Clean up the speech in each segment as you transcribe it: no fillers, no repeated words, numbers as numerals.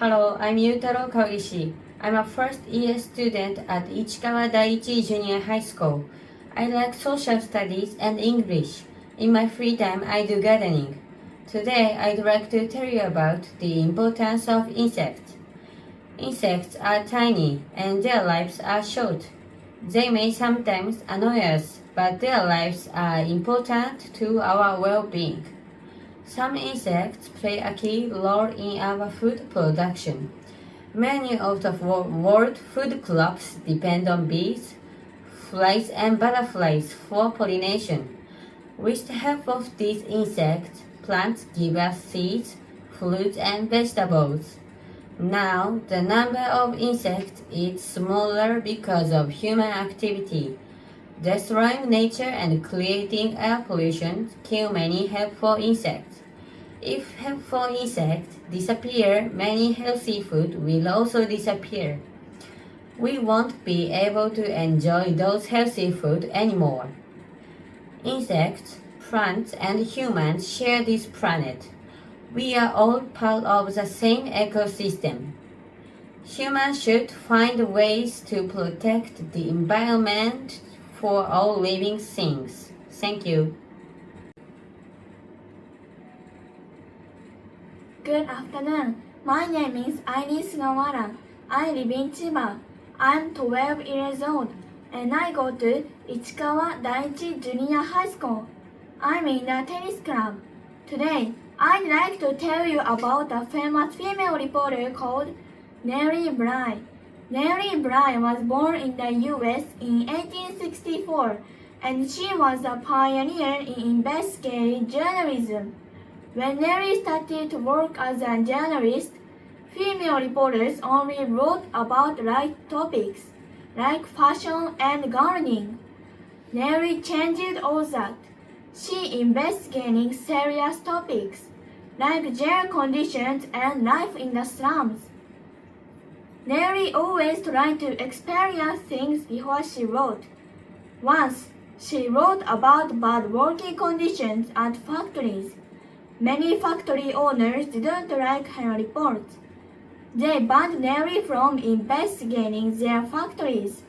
Hello, I'm Yutaro Kawishi. I'm a first-year student at Ichikawa Daiichi Junior High School. I like social studies and English. In my free time, I do gardening. Today, I'd like to tell you about the importance of insects. Insects are tiny and their lives are short. They may sometimes annoy us, but their lives are important to our well-being. Some insects play a key role in our food production. Many of the world food crops depend on bees, flies, and butterflies for pollination. With the help of these insects, plants give us seeds, fruits, and vegetables. Now, the number of insects is smaller because of human activity. Destroying nature and creating air pollution kill many helpful insects. If helpful insects disappear, many healthy food will also disappear. We won't be able to enjoy those healthy food anymore. Insects, plants, and humans share this planet. We are all part of the same ecosystem. Humans should find ways to protect the environment for all living things. Thank you. Good afternoon. My name is Iris Sugawara. I live in Chiba. I'm 12 years old and I go to Ichikawa Daiichi Junior High School. I'm in the tennis club. Today, I'd like to tell you about a famous female reporter called Nellie Bly. Nellie Bly was born in the US in 1864 and she was a pioneer in investigative journalism. When Nellie started to work as a journalist, female reporters only wrote about light topics, like fashion and gardening. Nellie changed all that. She investigated serious topics, like jail conditions and life in the slums. Nellie always tried to experience things before she wrote. Once, she wrote about bad working conditions at factories. Many factory owners didn't like her report. They banned Nellie from investigating their factories,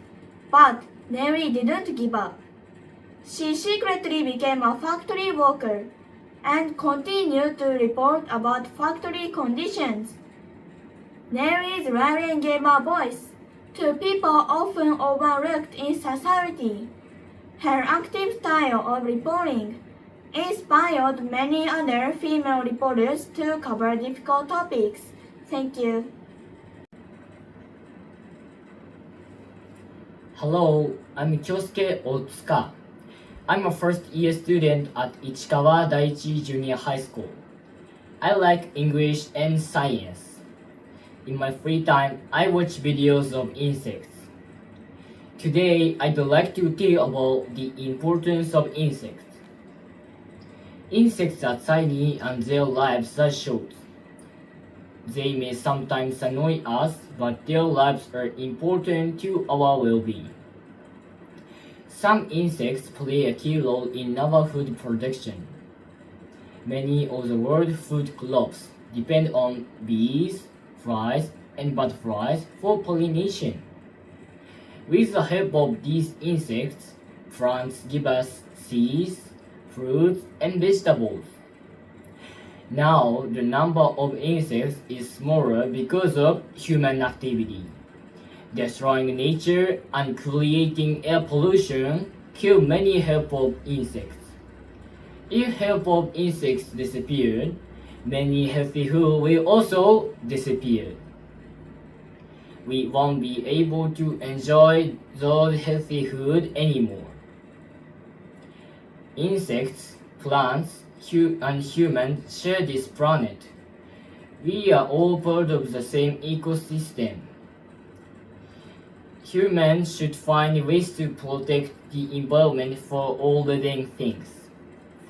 but Nellie didn't give up. She secretly became a factory worker and continued to report about factory conditions. Nellie's writing gave a voice to people often overlooked in society. Her active style of reporting inspired many other female reporters to cover difficult topics. Thank you. Hello, I'm Kyosuke Otsuka. I'm a first-year student at Ichikawa Daiichi Junior High School. I like English and science. In my free time, I watch videos of insects. Today, I'd like to tell you about the importance of insects. Insects are tiny and their lives are short. They may sometimes annoy us, but their lives are important to our well-being. Some insects play a key role in our food production. Many of the world food crops depend on bees, flies, and butterflies for pollination. With the help of these insects, plants give us seeds, fruits, and vegetables. Now, the number of insects is smaller because of human activity. Destroying nature and creating air pollution kill many helpful insects. If helpful insects disappear, many healthy food will also disappear. We won't be able to enjoy those healthy food anymore. Insects, plants, and humans share this planet. We are all part of the same ecosystem. Humans should find ways to protect the environment for all living things.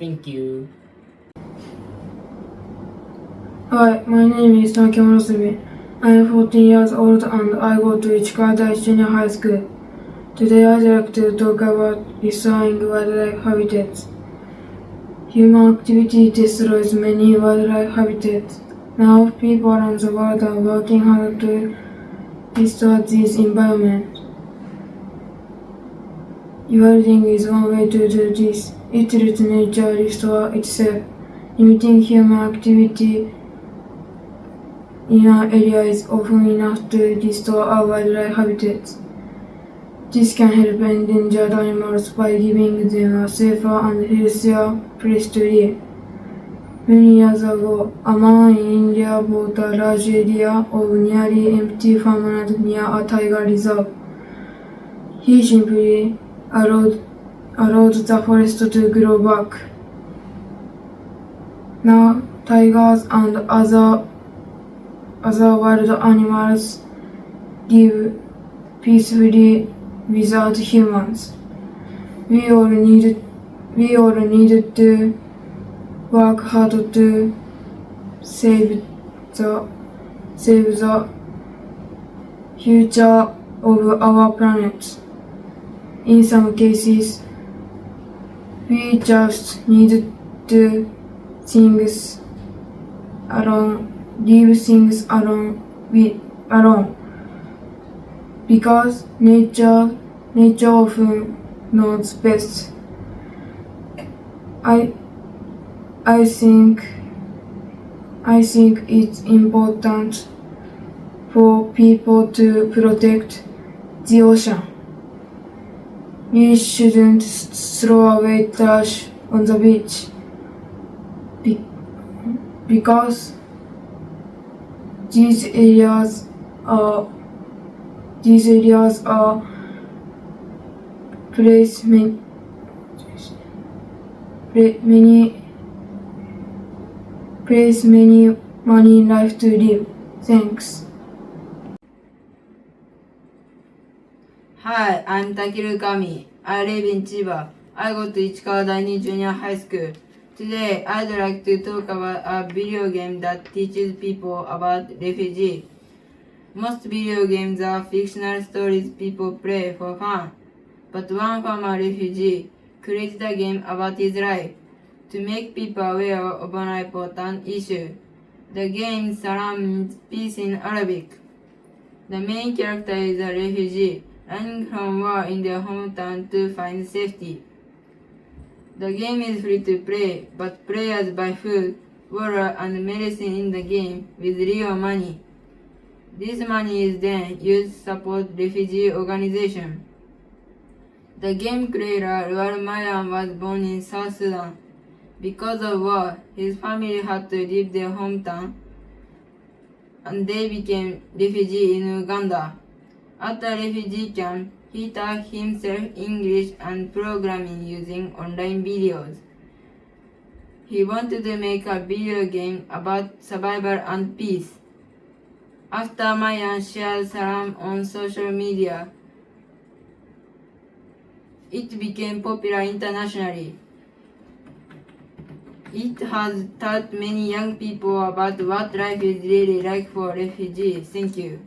Thank you. Hi, my name is Takemura Sumi. I am 14 years old and I go to Ichikawa Daiichi Junior High School. Today I'd like to talk about destroying wildlife habitats. Human activity destroys many wildlife habitats. Now people around the world are working hard to restore this environment. Rewilding is one way to do this. It lets nature restore itself. Limiting human activity in an area is often enough to restore our wildlife habitats. This can help endangered animals by giving them a safer and healthier place to live. Many years ago, a man in India bought a large area of nearly empty farmland near a tiger reserve. He simply allowed the forest to grow back. Now, tigers and other wild animals live peacefully without humans. We all need to work hard to save the future of our planet. In some cases, we just need to leave things alone, because nature often knows best. I think it's important for people to protect the ocean. We shouldn't throw away trash on the beach because these areas are place many money life to live. Thanks. Hi, I'm Takeru Kami. I live in Chiba. I go to Ichikawa Daini Junior High School. Today, I'd like to talk about a video game that teaches people about refugees. Most video games are fictional stories people play for fun. But one former refugee created a game about his life to make people aware of an important issue. The game surrounds peace in Arabic. The main character is a refugee running from war in their hometown to find safety. The game is free to play, but players buy food, water, and medicine in the game with real money. This money is then used to support refugee organizations. The game creator, Ruar Mayan, was born in South Sudan. Because of war, his family had to leave their hometown, and they became refugees in Uganda. At the refugee camp, he taught himself English and programming using online videos. He wanted to make a video game about survival and peace. After Mayan shared Salam on social media, it became popular internationally. It has taught many young people about what life is really like for refugees. Thank you.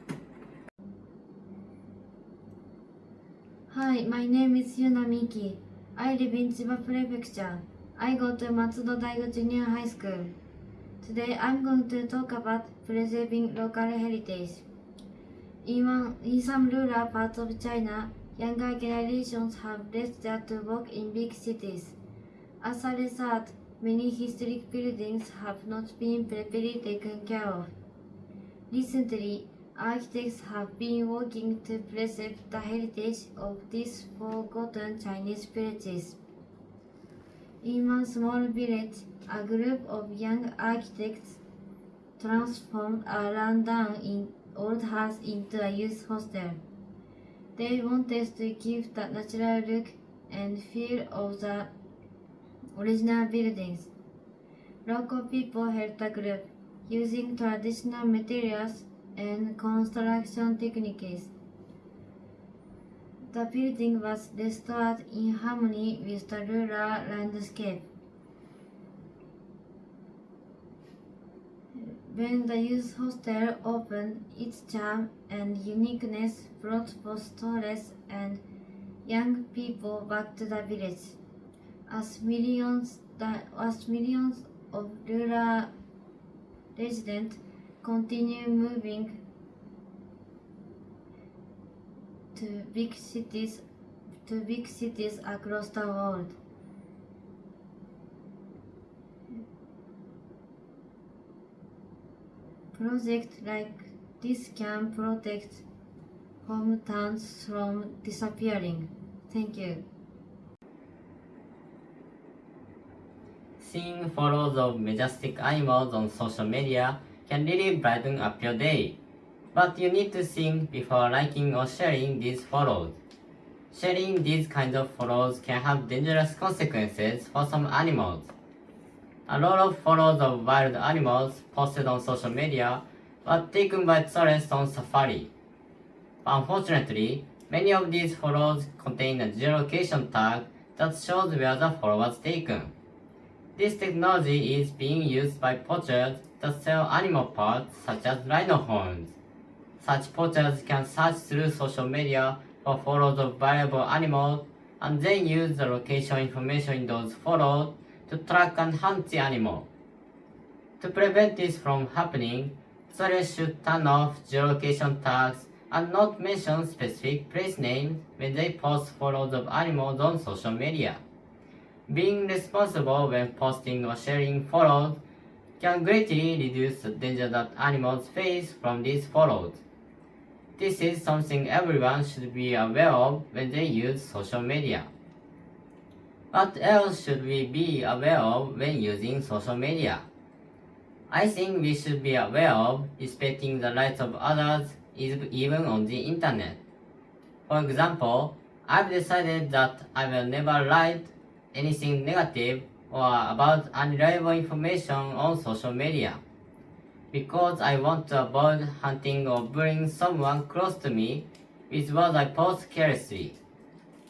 Hi, my name is Yuna Miki. I live in Chiba Prefecture. I go to Matsudo Daigo Junior High School. Today I'm going to talk about preserving local heritage. In some rural parts of China, younger generations have left to work in big cities. As a result, many historic buildings have not been properly taken care of. Recently, architects have been working to preserve the heritage of these forgotten Chinese villages. In one small village, a group of young architects transformed a rundown old house into a youth hostel. They wanted to keep the natural look and feel of the original buildings. Local people helped the group, using traditional materials and construction techniques. The building was restored in harmony with the rural landscape. When the youth hostel opened, its charm and uniqueness brought both tourists and young people back to the village. As millions of rural residents continue moving to big cities across the world. Projects like this can protect hometowns from disappearing. Thank you. Seeing photos of majestic animals on social media can really brighten up your day. But you need to think before liking or sharing these photos. Sharing these kinds of photos can have dangerous consequences for some animals. A lot of photos of wild animals posted on social media were taken by tourists on safari. Unfortunately, many of these photos contain a geolocation tag that shows where the photo was taken. This technology is being used by poachers that sell animal parts such as rhino horns. Such poachers can search through social media for photos of valuable animals and then use the location information in those photos to track and hunt the animal. To prevent this from happening, tourists should turn off geolocation tags and not mention specific place names when they post photos of animals on social media. Being responsible when posting or sharing photos can greatly reduce the danger that animals face from these photos. This is something everyone should be aware of when they use social media. What else should we be aware of when using social media? I think we should be aware of respecting the rights of others even on the internet. For example, I've decided that I will never write anything negative or about unreliable information on social media, because I want to avoid hunting or bullying someone close to me with what I post carelessly.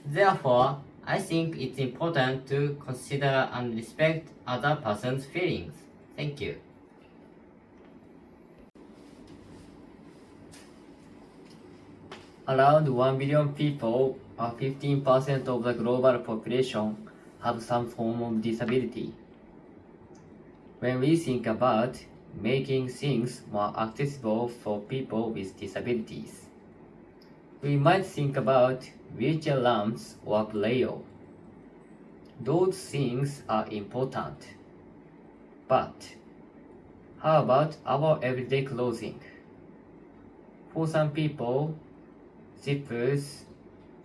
Therefore, I think it's important to consider and respect other person's feelings. Thank you. Around 1 billion people, or 15% of the global population, have some form of disability. When we think about making things more accessible for people with disabilities, we might think about wheelchair ramps or braille. Those things are important. But how about our everyday clothing? For some people, zippers,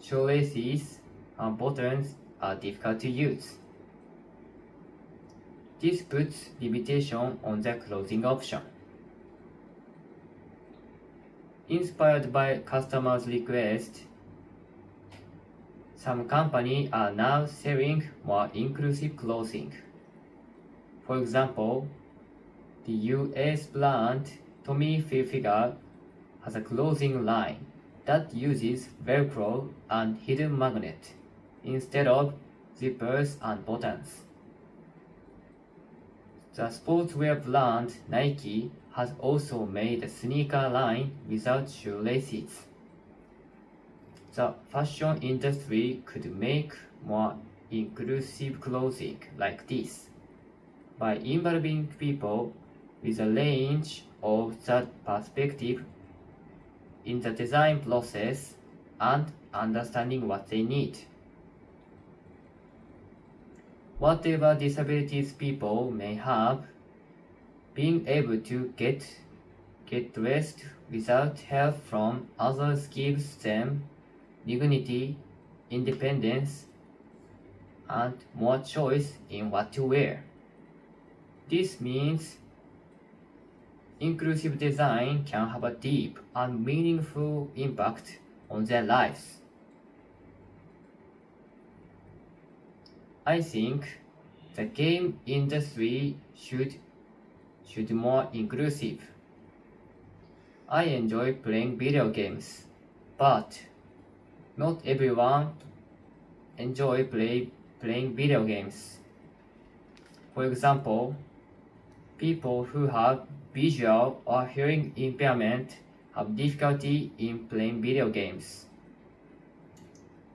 shoelaces, and buttons are difficult to use. This puts limitation on the clothing option. Inspired by customers' request, some companies are now selling more inclusive clothing. For example, the US brand Tommy Hilfiger has a clothing line that uses Velcro and hidden magnet instead of zippers and buttons. The sportswear brand Nike has also made a sneaker line without shoelaces. The fashion industry could make more inclusive clothing like this by involving people with a range of that perspective in the design process and understanding what they need. Whatever disabilities people may have, being able to get dressed without help from others gives them dignity, independence, and more choice in what to wear. This means inclusive design can have a deep and meaningful impact on their lives. I think the game industry should more inclusive. I enjoy playing video games, but not everyone enjoy playing video games. For example, people who have visual or hearing impairment have difficulty in playing video games.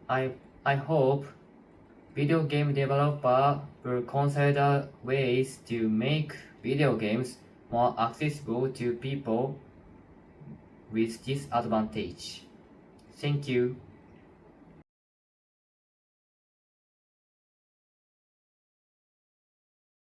I hope video game developer will consider ways to make video games more accessible to people with disadvantage. Thank you.